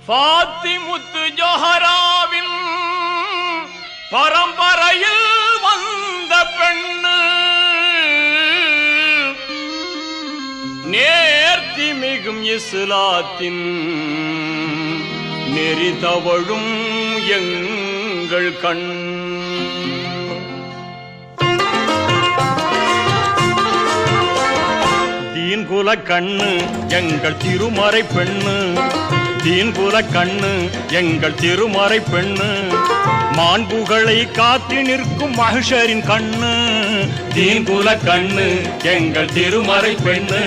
பாத்திமுத்து ஜோஹராவின் பரம்பரையில் வந்த பெண்ணு, நேர்த்தி மிகும் இஸ்லாத்தின் நெறி தவழும் எங்கள் கண். தீன்குல கண்ணு எங்கள் திருமறை பெண்ணு, தீன்குல கண்ணு எங்கள் திருமறை பெண்ணு, மாண்புகளை காத்து நிற்கும் மஹ்ஷரின் கண்ணு. தீன்குல கண்ணு எங்கள் திருமறை பெண்ணு,